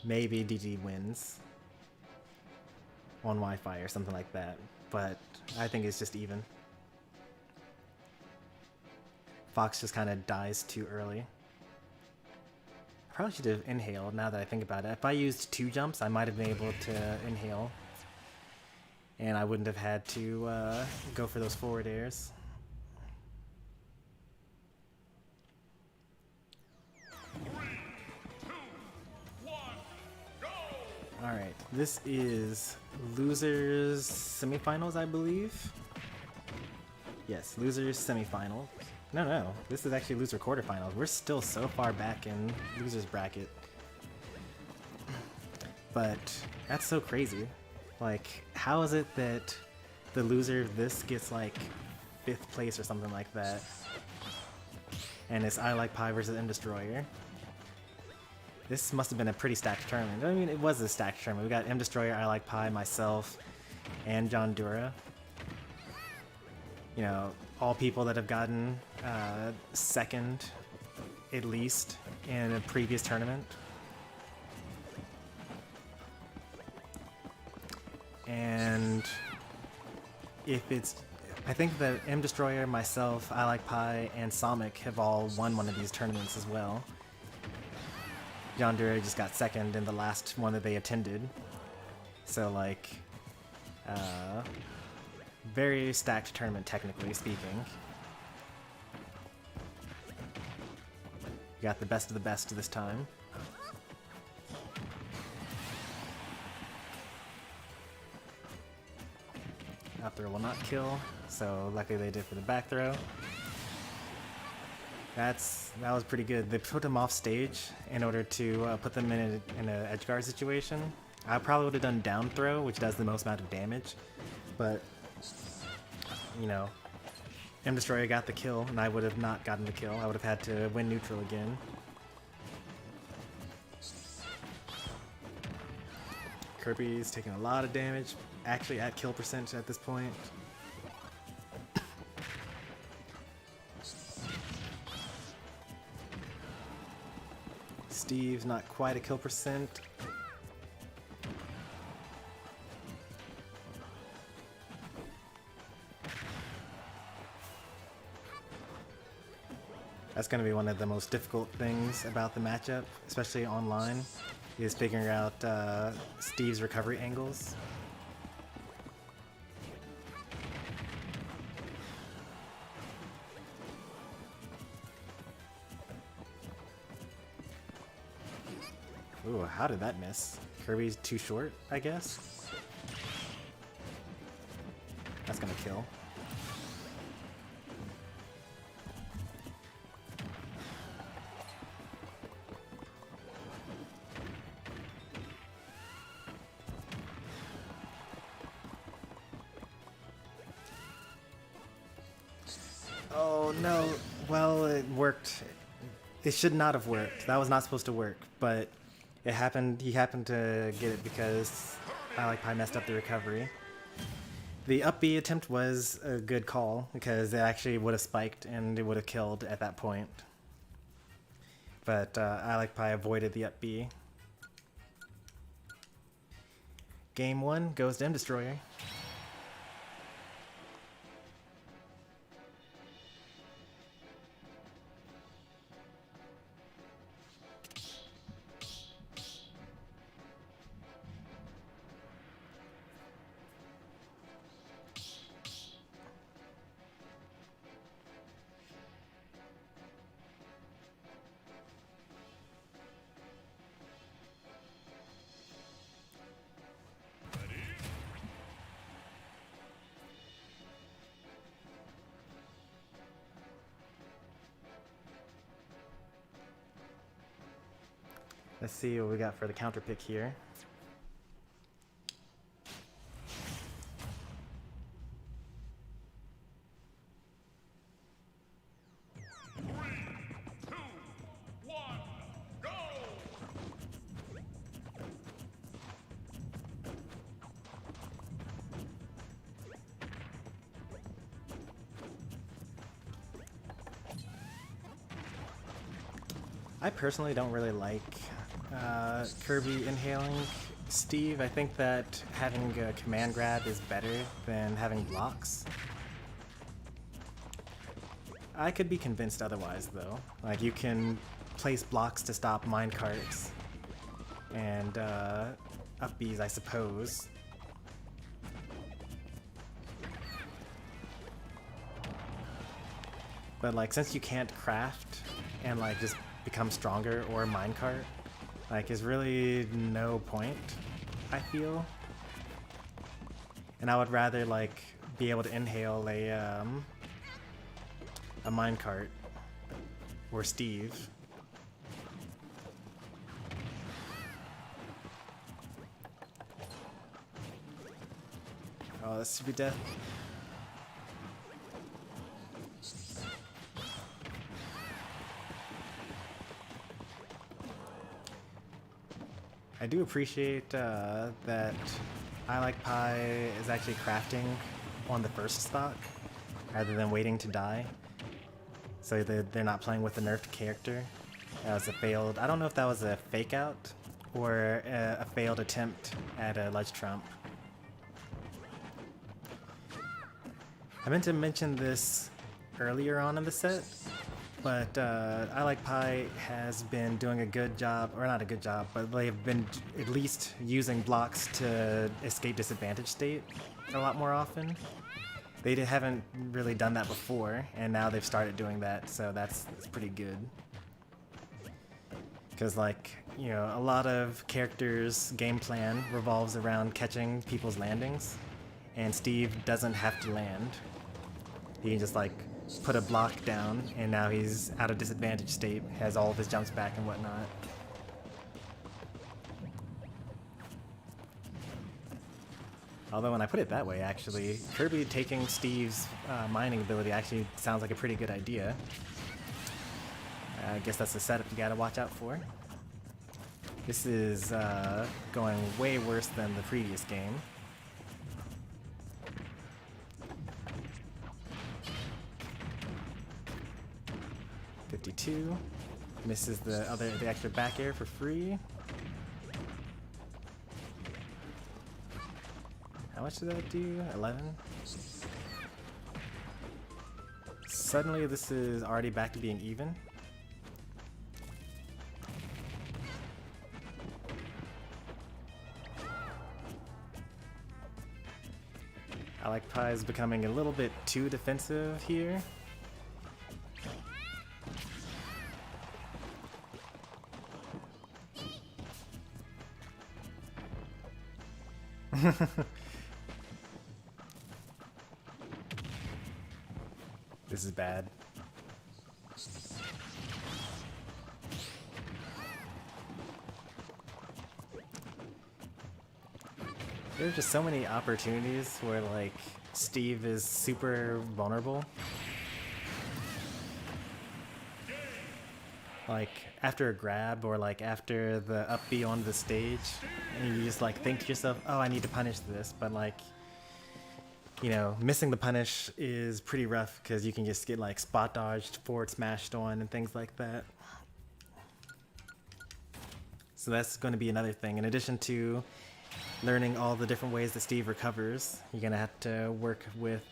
maybe DG wins on Wi-Fi or something like that, but I think it's just even. Fox just kind of dies too early. I probably should have inhaled now that I think about it. If I used 2 jumps, I might have been able to inhale. And I wouldn't have had to go for those forward airs. Alright, this is losers semifinals, I believe. Yes, losers semifinals. No, this is actually loser quarterfinals. We're still so far back in losers bracket. But that's so crazy. Like, how is it that the loser of this gets like 5th place or something like that? And it's I Like Pie versus M Destroyer. This must have been a pretty stacked tournament. I mean, it was a stacked tournament. We got M Destroyer, I Like Pie, myself, and John Dura. You know, all people that have gotten 2nd, at least, in a previous tournament. And if it's... I think that M Destroyer, myself, I Like Pie, and Sonic have all won one of these tournaments as well. John Dura just got 2nd in the last one that they attended. So, like... very stacked tournament, technically speaking. You got the best of the best this time. Up throw will not kill, so luckily they did for the back throw. That was pretty good. They put him off stage in order to put them in an edge guard situation. I probably would have done down throw, which does the most amount of damage, but you know, M Destroyer got the kill, and I would have not gotten the kill. I would have had to win neutral again. Kirby's taking a lot of damage, actually at kill percent at this point. Steve's not quite a kill percent. That's going to be one of the most difficult things about the matchup, especially online, is figuring out Steve's recovery angles. Ooh, how did that miss? Kirby's too short, I guess? That's going to kill. Oh no, well it worked. It should not have worked. That was not supposed to work, but it happened. He happened to get it because I Like Pie messed up the recovery. The up B attempt was a good call because it actually would have spiked and it would have killed at that point. But I Like Pie avoided the up B. Game 1 goes to M Destroyer. Let's see what we got for the counter pick here. I personally don't really like Kirby inhaling Steve. I think that having a command grab is better than having blocks. I could be convinced otherwise though. Like you can place blocks to stop minecarts and up Bs, I suppose. But like since you can't craft and like just become stronger or minecart, like is really no point, I feel. And I would rather like be able to inhale a minecart or Steve. Oh, this should be death. I do appreciate that ilikepie is actually crafting on the first stock rather than waiting to die. So they're not playing with the nerfed character. That was a failed, I don't know if that was a fake out or a failed attempt at a ledge trump. I meant to mention this earlier on in the set, but ilikepie has been doing a good job, or not a good job, but they've been at least using blocks to escape disadvantage state a lot more often. They haven't really done that before, and now they've started doing that, so that's pretty good. Because like, you know, a lot of characters' game plan revolves around catching people's landings, and Steve doesn't have to land. He can just like put a block down, and now he's out of disadvantage state, has all of his jumps back and whatnot. Although when I put it that way, actually, Kirby taking Steve's mining ability actually sounds like a pretty good idea. I guess that's the setup you gotta watch out for. This is going way worse than the previous game. .52 misses the extra back air for free. How much did that do? 11? Suddenly this is already back to being even. ilikepie is becoming a little bit too defensive here. This is bad. There's just so many opportunities where like Steve is super vulnerable. Like after a grab or like after the up B onto the stage, and you just like think to yourself, oh, I need to punish this, but like, you know, missing the punish is pretty rough because you can just get like spot dodged, forward smashed on, and things like that. So that's going to be another thing. In addition to learning all the different ways that Steve recovers, you're going to have to work with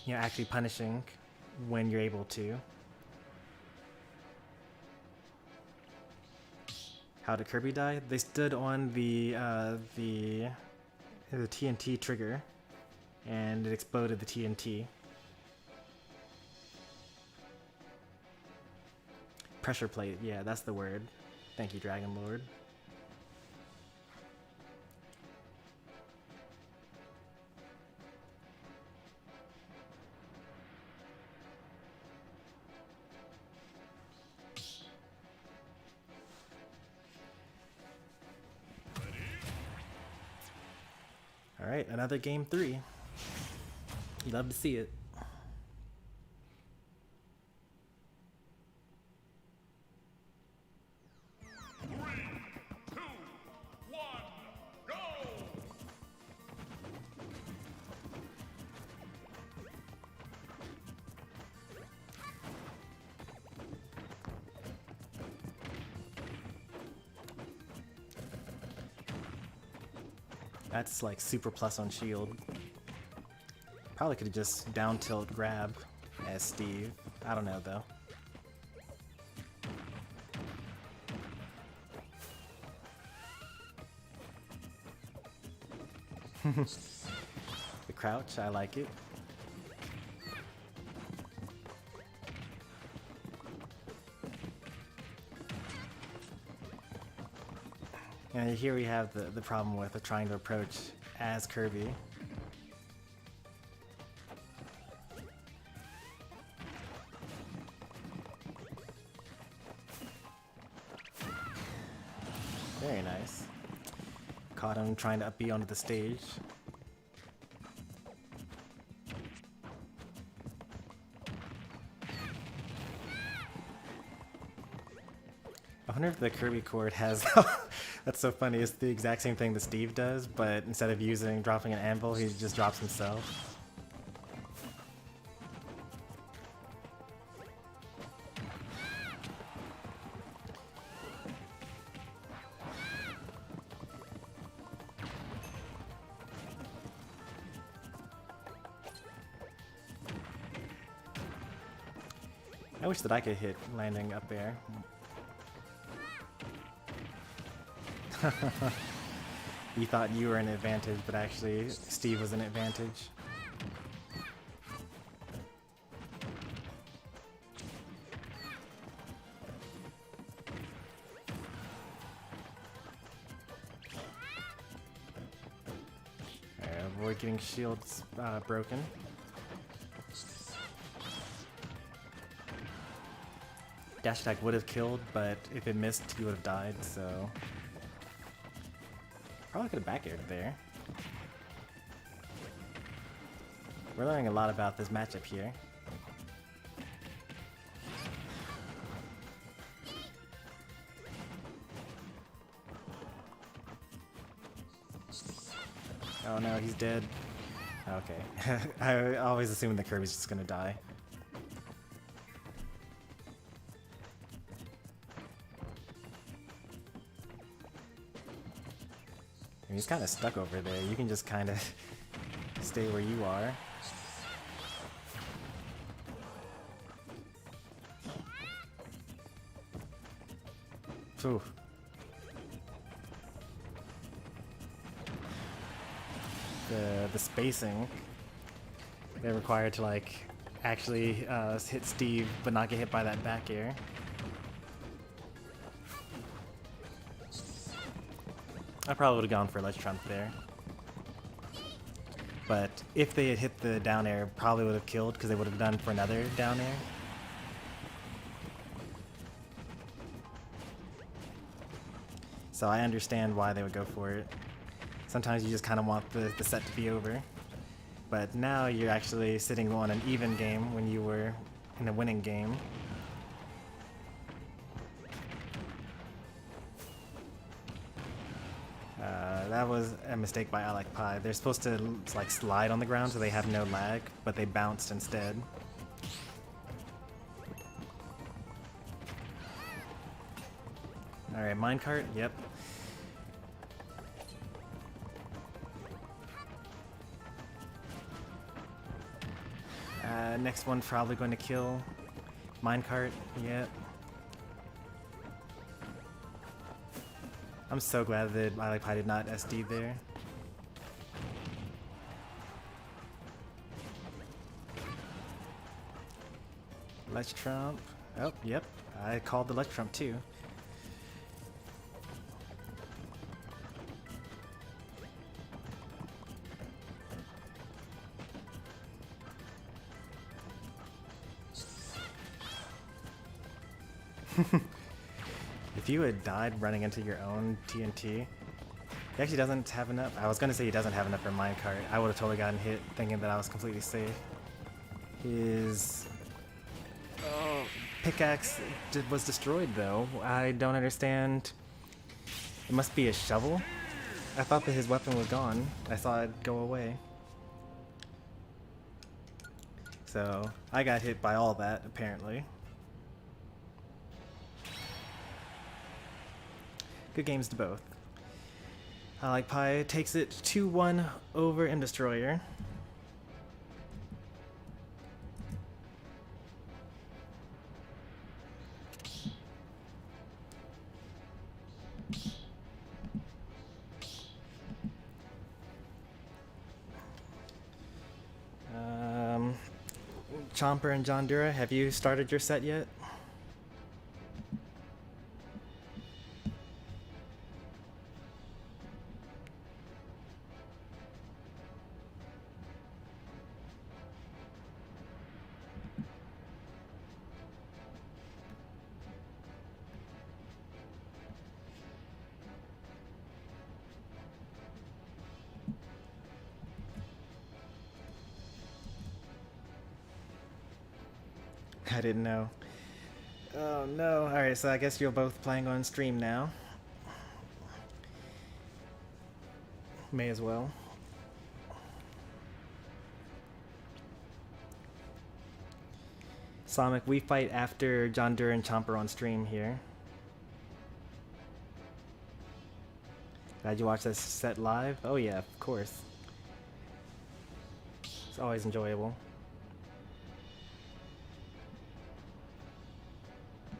you know, actually punishing when you're able to. How did Kirby die? They stood on the TNT trigger, and it exploded the TNT. Pressure plate, yeah, that's the word. Thank you, Dragon Lord. All right, another game 3. You love to see it. That's like super plus on shield. Probably could have just down tilt grab as Steve. I don't know though. The crouch, I like it. And here we have the problem with trying to approach as Kirby. Very nice. Caught him trying to up B onto the stage. I wonder if the Kirby chord has... That's so funny, it's the exact same thing that Steve does, but instead of dropping an anvil, he just drops himself. I wish that I could hit landing up air. You thought you were an advantage, but actually Steve was an advantage. Alright, avoid getting shields broken. Dash attack would have killed, but if it missed, he would have died, so... Probably could have back aired there. We're learning a lot about this matchup here. Oh no, he's dead. Okay. I always assume that Kirby's just gonna die. He's kind of stuck over there. You can just kind of stay where you are. Phew. The spacing they're required to like actually hit Steve but not get hit by that back air. I probably would have gone for Ledge Trump there. But if they had hit the down air, probably would have killed because they would have done for another down air. So I understand why they would go for it. Sometimes you just kind of want the set to be over. But now you're actually sitting on an even game when you were in a winning game. That was a mistake by ilikepie. They're supposed to like slide on the ground so they have no lag, but they bounced instead. Alright, minecart, yep. Next one probably going to kill. Minecart, yep. I'm so glad that ilikepie did not SD there. Ledge Trump. Oh, yep. I called the Ledge Trump too. If you had died running into your own TNT, he actually doesn't have enough. I was going to say he doesn't have enough for minecart. I would have totally gotten hit thinking that I was completely safe. His pickaxe was destroyed though. I don't understand. It must be a shovel. I thought that his weapon was gone. I saw it go away. So I got hit by all that apparently. Good games to both. I Like Pie takes it 2-1 over M Destroyer. Chomper and John Dura, have you started your set yet? I didn't know. Oh no. Alright, so I guess you're both playing on stream now. May as well. Sonic, we fight after John Dura and Chomper on stream here. Glad you watched this set live? Oh yeah, of course. It's always enjoyable.